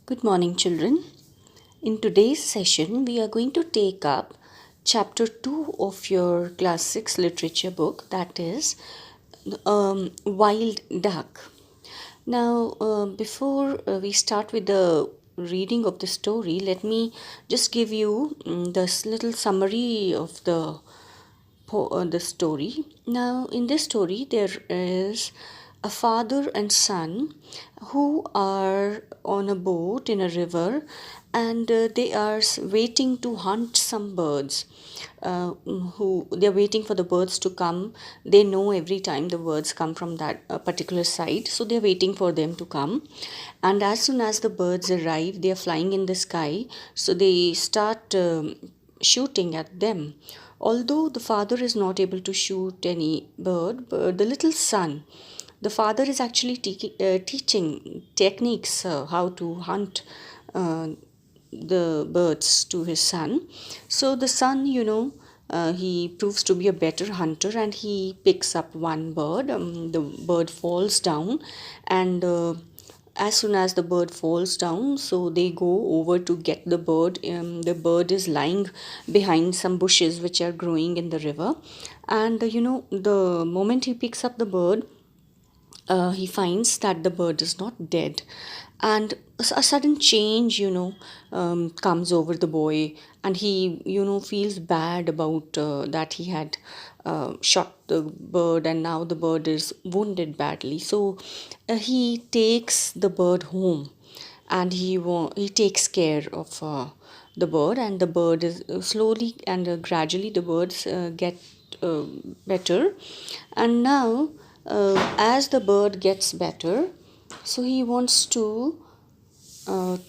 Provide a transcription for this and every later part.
Good morning, children. In today's session, we are going to take up chapter 2 of your class 6 literature book, that is Wild Duck. Now, before we start with the reading of the story, let me just give you this little summary of the story. Now, in this story, there is a father and son who are on a boat in a river, and they are waiting to hunt some birds. Who they're waiting for the birds to come. They know every time the birds come from that particular side, so they're waiting for them to come. And as soon as the birds arrive, they are flying in the sky, so they start shooting at them. Although the father is not able to shoot any bird, but the little son, the father is actually teaching techniques how to hunt uh, the birds to his son. So the son, he proves to be a better hunter, and he picks up one bird. The bird falls down, and as soon as the bird falls down, so they go over to get the bird. The bird is lying behind some bushes which are growing in the river, and the moment he picks up the bird, he finds that the bird is not dead, and a sudden change comes over the boy, and he feels bad about that he had shot the bird, and now the bird is wounded badly. So he takes the bird home, and he takes care of the bird, and the bird is slowly and gradually the birds get uh, better. And now, as the bird gets better, so he wants to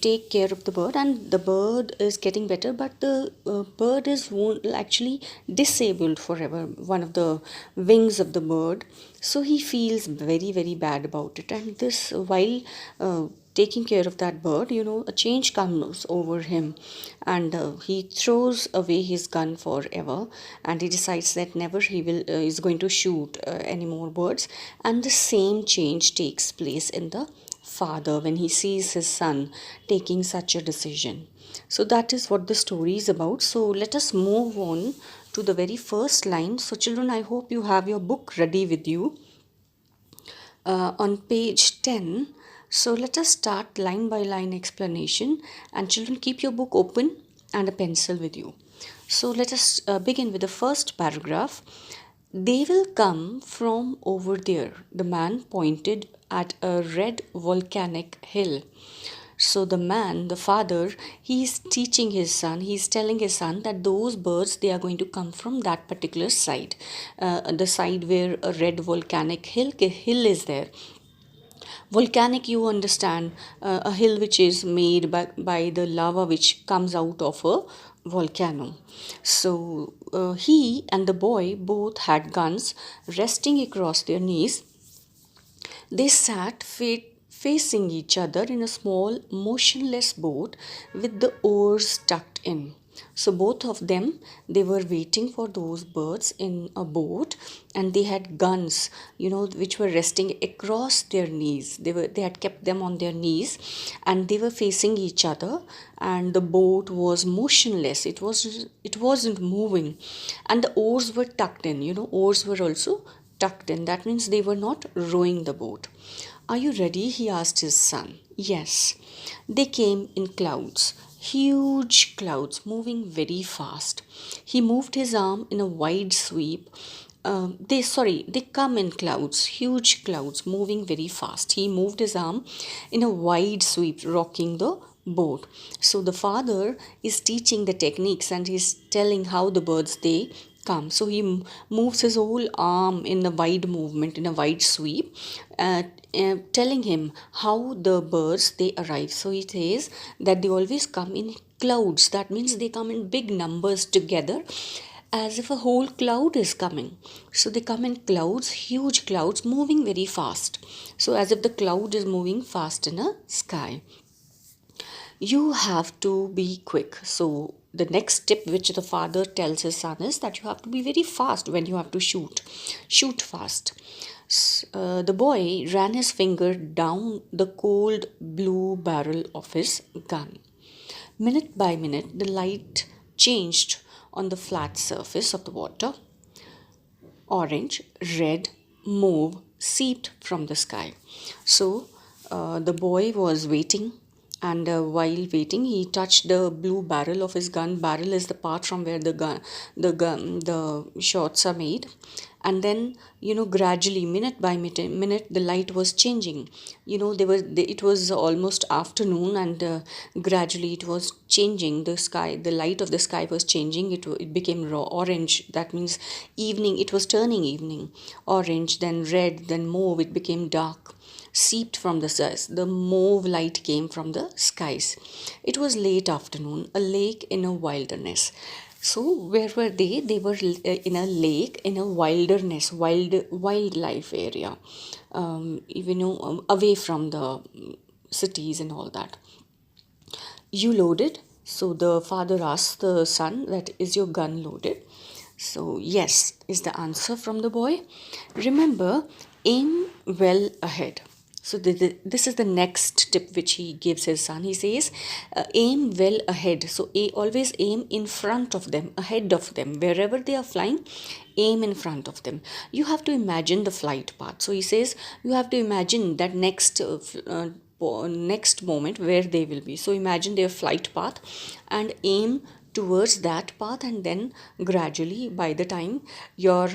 take care of the bird, and the bird is getting better, but the bird is actually disabled forever, one of the wings of the bird. So he feels very very bad about it, and this while taking care of that bird, a change comes over him, and he throws away his gun forever, and he decides that never he will is going to shoot any more birds. And the same change takes place in the father when he sees his son taking such a decision. So that is what the story is about. So let us move on to the very first line. So children, I hope you have your book ready with you on page 10. So let us start line by line explanation, and children, keep your book open and a pencil with you. So let us begin with the first paragraph. They will come from over there. The man pointed at a red volcanic hill. So the man, the father, he's teaching his son, he's telling his son that those birds, they are going to come from that particular side, the side where a red volcanic hill is there. Volcanic, you understand, a hill which is made by the lava which comes out of a volcano. So he and the boy both had guns resting across their knees. They sat facing each other in a small, motionless boat with the oars tucked in. So both of them, they were waiting for those birds in a boat, and they had guns, which were resting across their knees. They had kept them on their knees, and they were facing each other, and the boat was motionless. It wasn't moving, and the oars were tucked in. Oars were also tucked in. That means they were not rowing the boat. Are you ready? He asked his son. Yes. They came in clouds, huge clouds moving very fast. He moved his arm in a wide sweep. They come in clouds, huge clouds moving very fast. He moved his arm in a wide sweep, rocking the boat. So the father is teaching the techniques, and he's telling how the birds they come. So he moves his whole arm in a wide movement, in a wide sweep, telling him how the birds they arrive. So he says that they always come in clouds. That means they come in big numbers together, as if a whole cloud is coming. So they come in clouds, huge clouds moving very fast. So as if the cloud is moving fast in a sky. You have to be quick. So the next tip which the father tells his son is that you have to be very fast when you have to shoot. Shoot fast. The boy ran his finger down the cold blue barrel of his gun. Minute by minute, the light changed on the flat surface of the water. Orange, red, mauve seeped from the sky. So the boy was waiting, and while waiting, he touched the blue barrel of his gun. Barrel is the part from where the shots are made, and then gradually, minute by minute, the light was changing. It was almost afternoon, and gradually it was changing. The sky, the light of the sky was changing. It became raw orange. That means evening. It was turning evening. Orange, then red, then mauve. It became dark, seeped from the skies. The mauve light came from the skies. It was late afternoon, a lake in a wilderness. So where were they? They were in a lake in a wilderness, wildlife area, away from the cities and all that. You loaded? So the father asked the son, that is your gun loaded? So yes is the answer from the boy. Remember, aim well ahead. So this is the next tip which he gives his son. He says, aim well ahead. So always aim in front of them, ahead of them. Wherever they are flying, aim in front of them. You have to imagine the flight path. So he says, you have to imagine that next moment where they will be. So imagine their flight path and aim towards that path, and then gradually, by the time your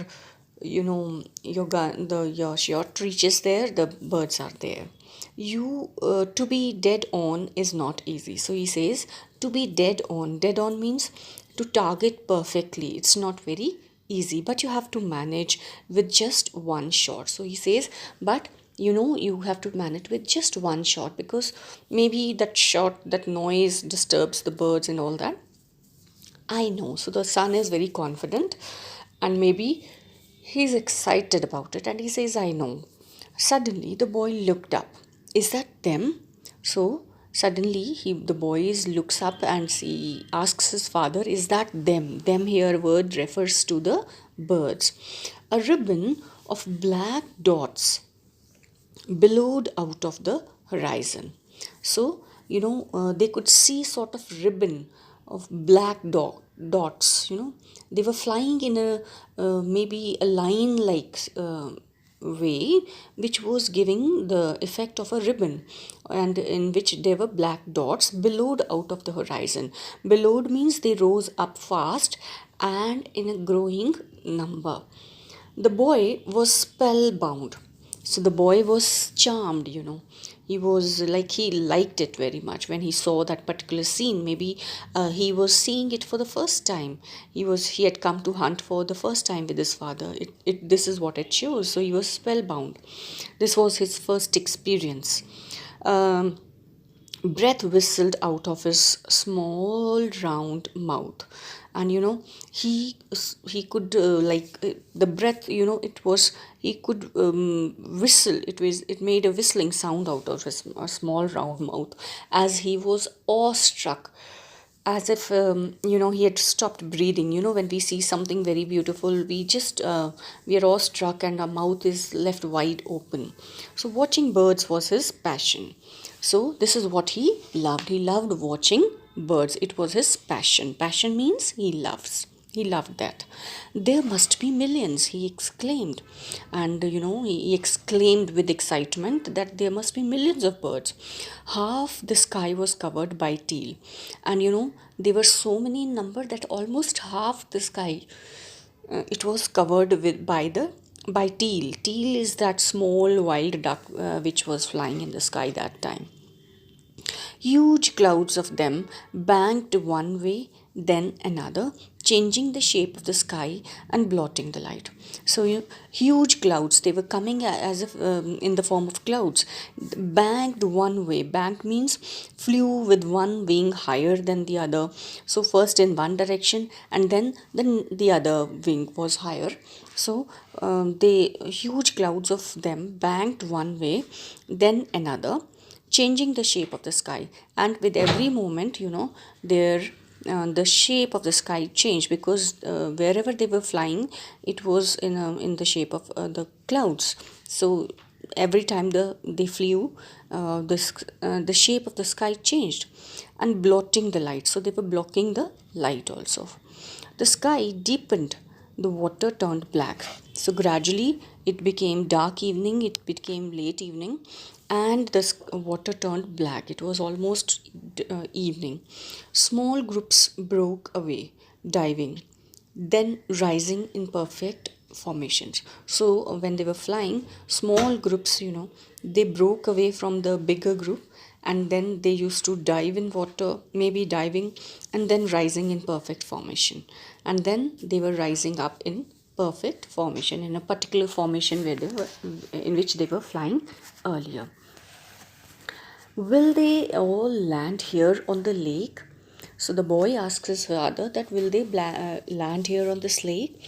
your gun, your shot reaches there, the birds are there. You To be dead on is not easy. So he says, to be dead on means to target perfectly. It's not very easy, but you have to manage with just one shot. So he says, but you have to manage with just one shot, because maybe that noise disturbs the birds and all that. I know. So the son is very confident, and maybe he's excited about it, and he says, I know. Suddenly the boy looked up. Is that them? So suddenly the boy looks up and asks his father, is that them? Them here word refers to the birds. A ribbon of black dots billowed out of the horizon. So, they could see sort of ribbon of black dots, They were flying in a maybe a line like way, which was giving the effect of a ribbon, and in which there were black dots billowed out of the horizon. Billowed means they rose up fast and in a growing number. The boy was spellbound. So the boy was charmed, He was like, he liked it very much when he saw that particular scene. Maybe he was seeing it for the first time. He had come to hunt for the first time with his father. This is what it shows. So he was spellbound. This was his first experience. Breath whistled out of his small round mouth, and he could the breath, it was, he could whistle. It made a whistling sound out of his small round mouth, as he was awestruck, as if he had stopped breathing. When we see something very beautiful, we are awestruck and our mouth is left wide open. So watching birds was his passion. So this is what he loved. He loved watching birds. It was his passion. Passion means he loved that. There must be millions, he exclaimed. And he exclaimed with excitement that there must be millions of birds. Half the sky was covered by teal. And there were so many in number that almost half the sky, it was covered by teal. Teal is that small wild duck which was flying in the sky that time. Huge clouds of them banked one way, then another, changing the shape of the sky and blotting the light. So, huge clouds, they were coming as if in the form of clouds, banked one way. Banked means flew with one wing higher than the other. So, first in one direction, and then the other wing was higher. So, the huge clouds of them banked one way, then another, changing the shape of the sky. And with every moment, their the shape of the sky changed, because wherever they were flying, it was in the shape of the clouds. So every time they flew, the shape of the sky changed and blotting the light. So they were blocking the light also. The sky deepened, the water turned black. So gradually it became dark evening, it became late evening, and the water turned black. It was almost evening. Small groups broke away, diving, then rising in perfect formations. So when they were flying, small groups, they broke away from the bigger group, and then they used to dive in water, maybe diving and then rising in perfect formation, and then they were rising up in perfect formation in a particular formation where they were in which they were flying earlier. Will they all land here on the lake? So the boy asks his father that will they land here on this lake?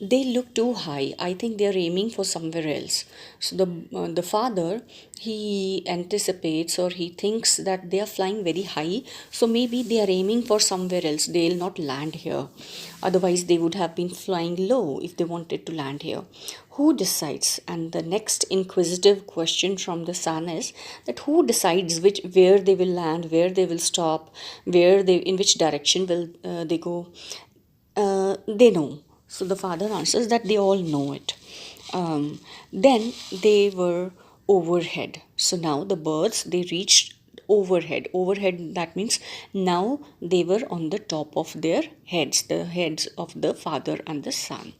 They look too high. I think they are aiming for somewhere else. So the father, he anticipates, or he thinks that they are flying very high. So maybe they are aiming for somewhere else. They'll not land here. Otherwise, they would have been flying low if they wanted to land here. Who decides? And the next inquisitive question from the son is that who decides where they will land, where they will stop, in which direction will they go? They know. So the father answers that they all know it. Then they were overhead. So now the birds, they reached overhead. Overhead, that means now they were on the top of their heads, the heads of the father and the son.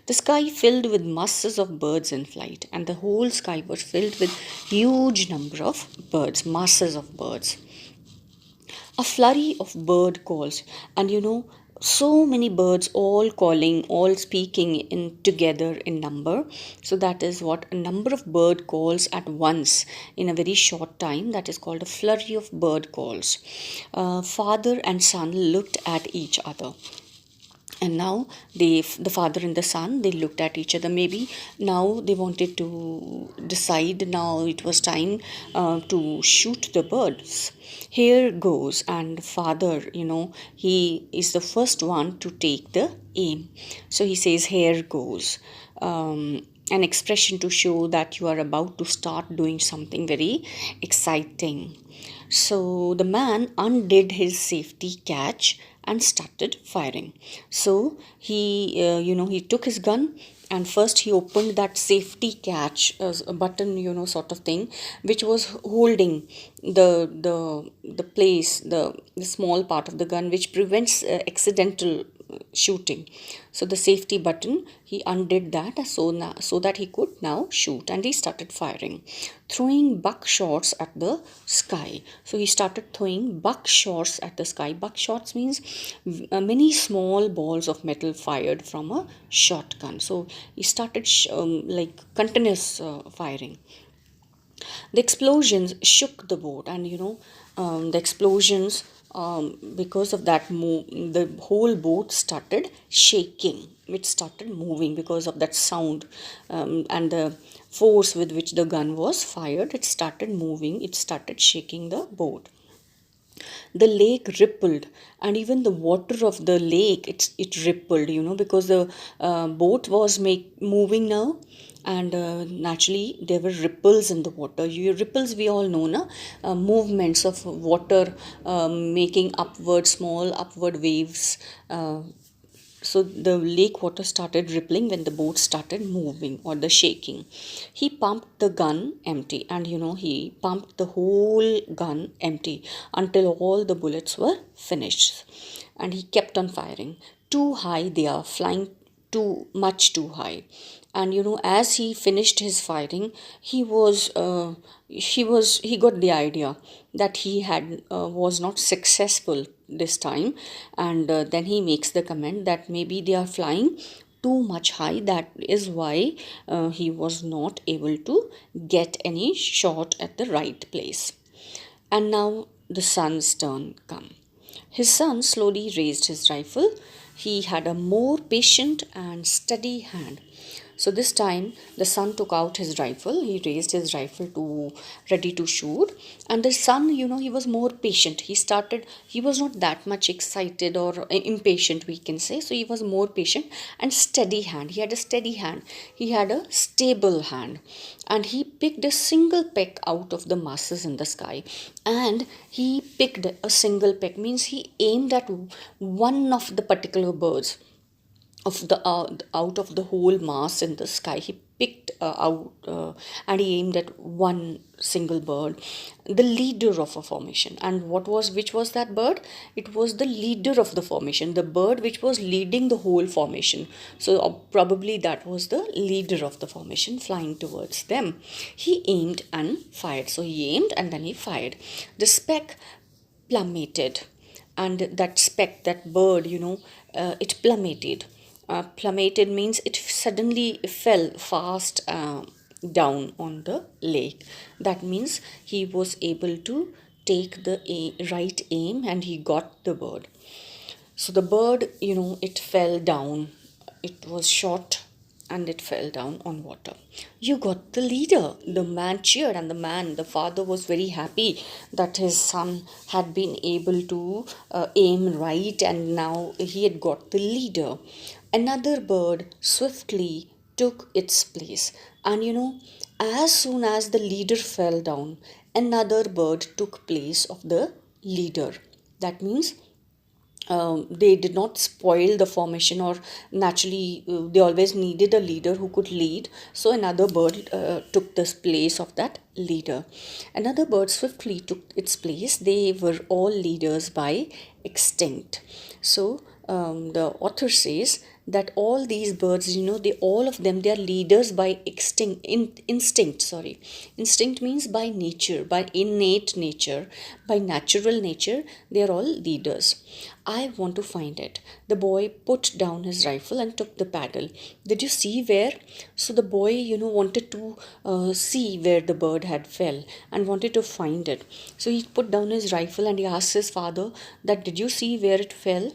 The sky filled with masses of birds in flight, and the whole sky was filled with huge number of birds, masses of birds. A flurry of bird calls, and so many birds all calling, all speaking in together in number. So that is what a number of bird calls at once in a very short time, that is called a flurry of bird calls. Father and son looked at each other, and now the father and the son, they looked at each other. Maybe now they wanted to decide, now it was time to shoot the birds. Here goes, and father, he is the first one to take the aim. So he says, here goes, an expression to show that you are about to start doing something very exciting. So the man undid his safety catch and started firing. So he took his gun, and first he opened that safety catch, a button, sort of thing, which was holding the place, the small part of the gun, which prevents accidental shooting. So the safety button, he undid that, so that he could now shoot, and he started firing, throwing buckshots at the sky. So he started throwing buckshots at the sky. Buckshots means many small balls of metal fired from a shotgun. So he started like continuous firing. The explosions shook the boat, and the explosions, because of that move, the whole boat started shaking. It started moving because of that sound, and the force with which the gun was fired. It started moving, it started shaking the boat. The lake rippled, and even the water of the lake, it rippled, because the boat was moving now, and naturally there were ripples in the water. Ripples, we all know, na? Movements of water, making upward, small upward waves. So the lake water started rippling when the boat started moving, or the shaking. He pumped the gun empty, and he pumped the whole gun empty until all the bullets were finished. And he kept on firing. Too high they are, flying too high. And as he finished his firing, he got the idea that he had was not successful this time. And then he makes the comment that maybe they are flying too much high, that is why he was not able to get any shot at the right place. And now the son's turn come. His son slowly raised his rifle. He had a more patient and steady hand. So this time the son took out his rifle. He raised his rifle to ready to shoot. And the son, he was more patient. He was not that much excited or impatient, we can say. So he was more patient and steady hand. He had a steady hand. He had a stable hand. And he picked a single peck out of the masses in the sky. And he picked a single peck, means he aimed at one of the particular birds of the out of the whole mass in the sky. He picked out and he aimed at one single bird, the leader of a formation. And which was that bird? It was the leader of the formation, the bird which was leading the whole formation. So probably that was the leader of the formation flying towards them. He aimed and fired. So he aimed and then he fired. The speck plummeted, and that speck, that bird, it plummeted. Plummeted means it suddenly fell fast down on the lake. That means he was able to take the right aim and he got the bird. So the bird, it fell down. It was shot and it fell down on water. You got the leader. The man cheered, and the father was very happy that his son had been able to aim right, and now he had got the leader. Another bird swiftly took its place, and as soon as the leader fell down, another bird took place of the leader. That means they did not spoil the formation, or naturally they always needed a leader who could lead. So another bird took this place of that leader. Another bird swiftly took its place. They were all leaders by instinct. So the author says that all these birds, they all of them, they are leaders by instinct. Sorry, instinct means by nature, by innate nature, by natural nature. They are all leaders. I want to find it. The boy put down his rifle and took the paddle. Did you see where? So the boy, wanted to see where the bird had fell and wanted to find it. So he put down his rifle and he asked his father that, did you see where it fell?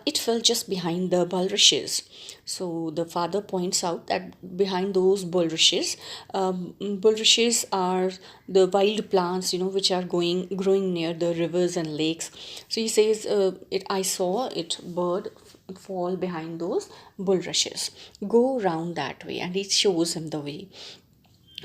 It fell just behind the bulrushes. So the father points out that behind those bulrushes are the wild plants, which are growing near the rivers and lakes. So he says, I saw it bird fall behind those bulrushes. Go round that way, and he shows him the way.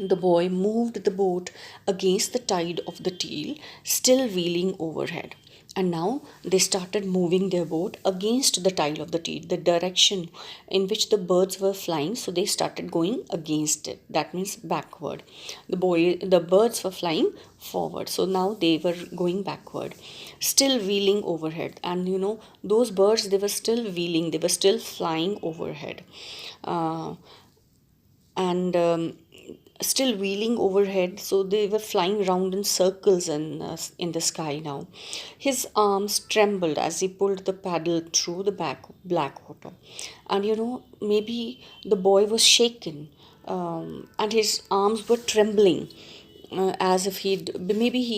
The boy moved the boat against the tide of the Teal, still reeling overhead. And now they started moving their boat against the tide of the Teal, the direction in which the birds were flying. So they started going against it. That means backward. The birds were flying forward. So now they were going backward, still reeling overhead. And those birds, they were still reeling. They were still flying overhead. And still wheeling overhead, so they were flying round in circles in the sky now. His arms trembled as he pulled the paddle through the black water, and maybe the boy was shaken, and his arms were trembling, as if he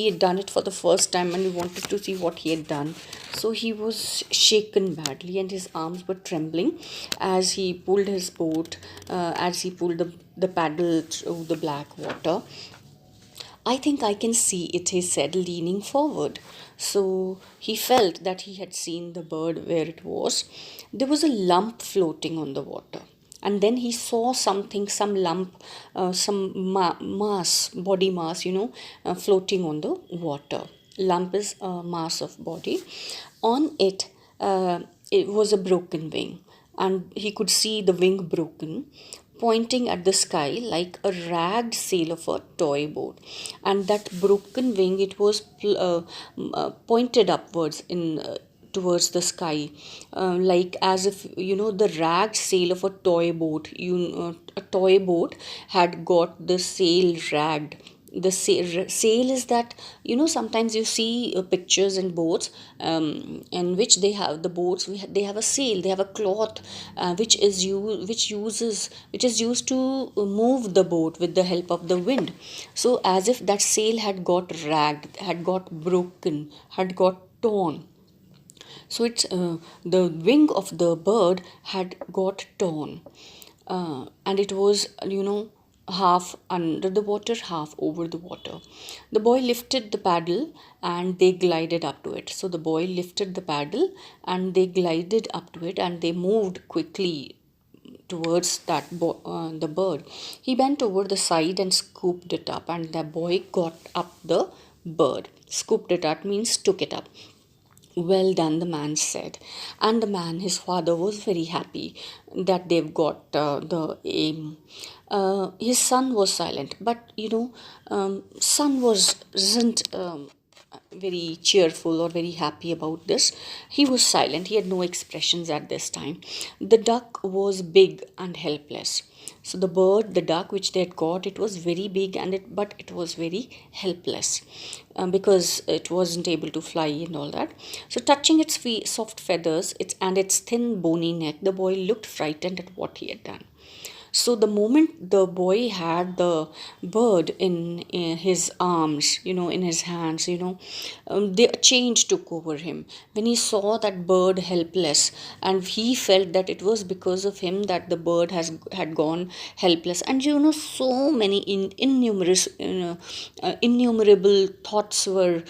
had done it for the first time and he wanted to see what he had done. So he was shaken badly and his arms were trembling as he pulled his boat, as he pulled the paddle through the black water. I think I can see it, he said, leaning forward. So he felt that he had seen the bird where it was. There was a lump floating on the water. And then he saw something, some lump, mass, body mass, floating on the water. Lump is a mass of body. On it, it was a broken wing. And he could see the wing broken, pointing at the sky like a ragged sail of a toy boat. And that broken wing, it was pointed upwards towards the sky, like as if the ragged sail of a toy boat. A toy boat had got the sail ragged. The sail is that, sometimes you see pictures in boats, in which they have the boats, they have a sail, they have a cloth, which is used to move the boat with the help of the wind. So as if that sail had got ragged, had got broken, had got torn. So it's the wing of the bird had got torn. and it was, half under the water, half over the water. The boy lifted the paddle and they glided up to it. So the boy lifted the paddle and they glided up to it, and they moved quickly towards the bird. He bent over the side and scooped it up, and the boy got up the bird. Scooped it up means took it up. Well done, the man said. And the man, his father, was very happy that they've got the aim. His son was silent, but son wasn't very cheerful or very happy about this. He was silent. He had no expressions at this time. The duck was big and helpless. So the bird, the duck which they had got, it was very big, but it was very helpless, because it wasn't able to fly and all that. So touching its soft feathers, its thin bony neck, the boy looked frightened at what he had done. So the moment the boy had the bird in his arms, in his hands, the change took over him. When he saw that bird helpless, and he felt that it was because of him that the bird had gone helpless. And so many innumerable thoughts were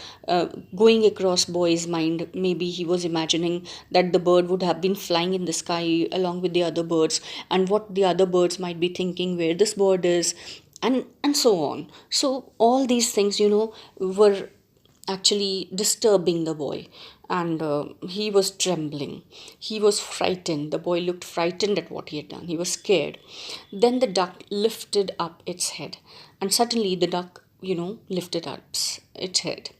going across boy's mind. Maybe he was imagining that the bird would have been flying in the sky along with the other birds, and what the other birds might be thinking, where this bird is, and so on. So all these things, were actually disturbing the boy, and he was trembling. He was frightened. The boy looked frightened at what he had done. He was scared. Then the duck lifted up its head, and suddenly the duck, lifted up its head.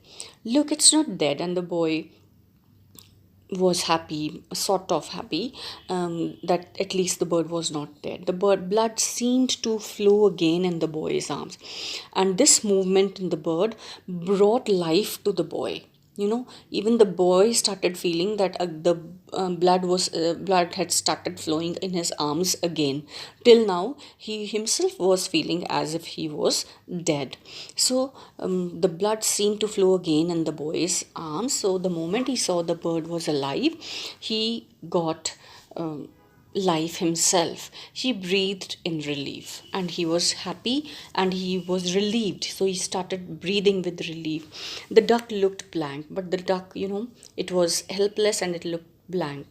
Look, it's not dead. And the boy was happy, sort of happy, that at least the bird was not dead. The bird blood seemed to flow again in the boy's arms, and this movement in the bird brought life to the boy. Even the boy started feeling that the blood had started flowing in his arms again. Till now, he himself was feeling as if he was dead. So the blood seemed to flow again in the boy's arms. So the moment he saw the bird was alive, he got life himself. He breathed in relief, and he was happy and he was relieved. So he started breathing with relief. The duck looked blank, but the duck, it was helpless and it looked blank.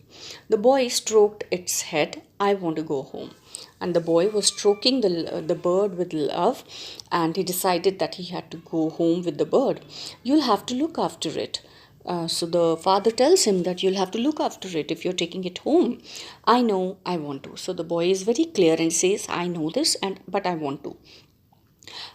The boy stroked its head. I want to go home. And the boy was stroking the bird with love, and he decided that he had to go home with the bird. You'll have to look after it. So the father tells him that you'll have to look after it if you're taking it home. I know, I want to. So the boy is very clear and says, I know this, but I want to.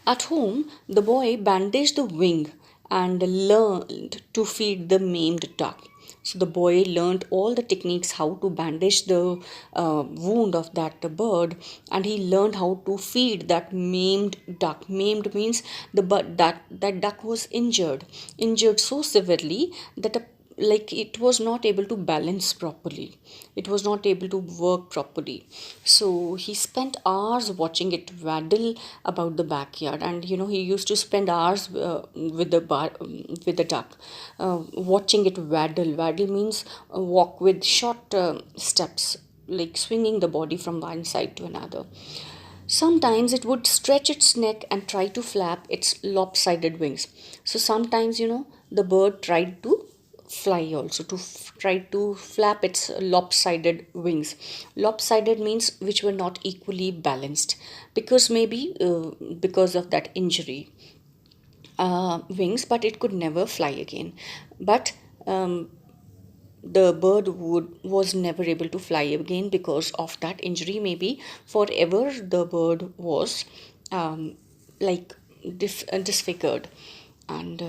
At home, the boy bandaged the wing and learned to feed the maimed duck. So the boy learned all the techniques how to bandage the wound of that bird, and he learned how to feed that maimed duck. Maimed means that duck was injured so severely that like it was not able to balance properly. It was not able to work properly. So he spent hours watching it waddle about the backyard, and he used to spend hours with the duck, watching it waddle. Waddle means walk with short steps, like swinging the body from one side to another. Sometimes it would stretch its neck and try to flap its lopsided wings. So sometimes, the bird tried to fly also, try to flap its lopsided wings. Lopsided means which were not equally balanced, because maybe because of that injury, wings, but it could never fly again. But the bird was never able to fly again because of that injury. Maybe forever the bird was like disfigured. And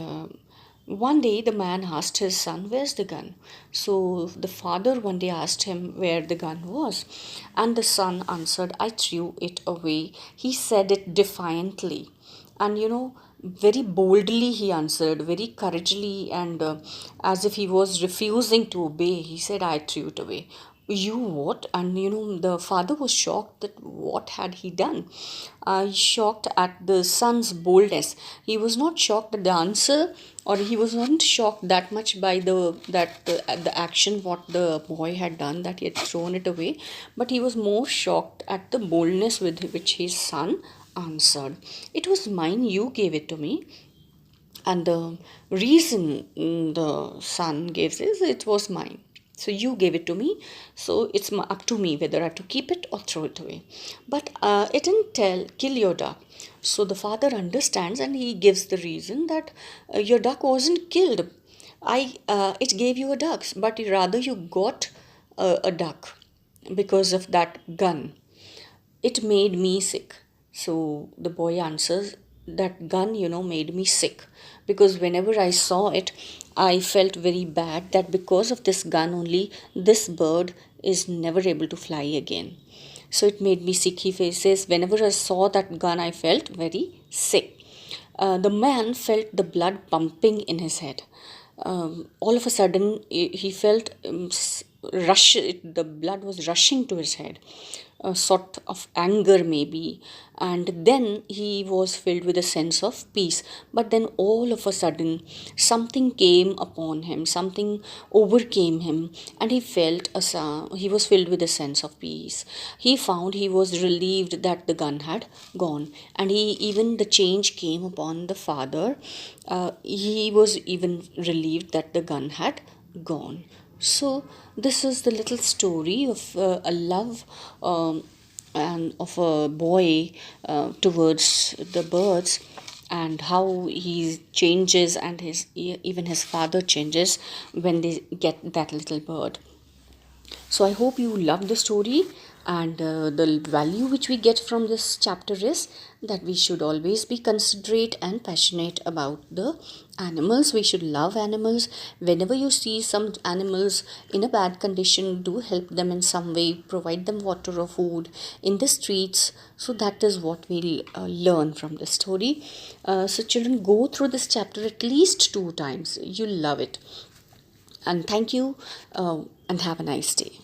one day the man asked his son, where's the gun? So the father one day asked him where the gun was, and the son answered, I threw it away. He said it defiantly, and very boldly he answered, very courageously, and as if he was refusing to obey. He said, I threw it away. You what? And the father was shocked that what had he done. Shocked at the son's boldness. He was not shocked at the answer, or he was not shocked that much by the action what the boy had done, that he had thrown it away, but he was more shocked at the boldness with which his son answered. It was mine, you gave it to me. And the reason the son gives is, it was mine. So you gave it to me. So it's up to me whether I have to keep it or throw it away. But it didn't tell, kill your duck. So the father understands and he gives the reason that your duck wasn't killed. It gave you a duck, but rather you got a duck because of that gun. It made me sick. So the boy answers, that gun, made me sick. Because whenever I saw it, I felt very bad that because of this gun only, this bird is never able to fly again. So it made me sick. He says, whenever I saw that gun, I felt very sick. The man felt the blood pumping in his head. All of a sudden, he felt the blood was rushing to his head, a sort of anger maybe, and then he was filled with a sense of peace. But then all of a sudden, something came upon him, something overcame him, and he was filled with a sense of peace. He found he was relieved that the gun had gone, and even the change came upon the father. He was even relieved that the gun had gone. So this is the little story of a love, and of a boy towards the birds, and how he changes, and even his father changes when they get that little bird. So I hope you love the story, and the value which we get from this chapter is that we should always be considerate and passionate about the animals. We should love animals. Whenever you see some animals in a bad condition, do help them in some way, provide them water or food in the streets. So that is what we'll learn from the story. So children, go through this chapter at least 2 times. You'll love it. And thank you, and have a nice day.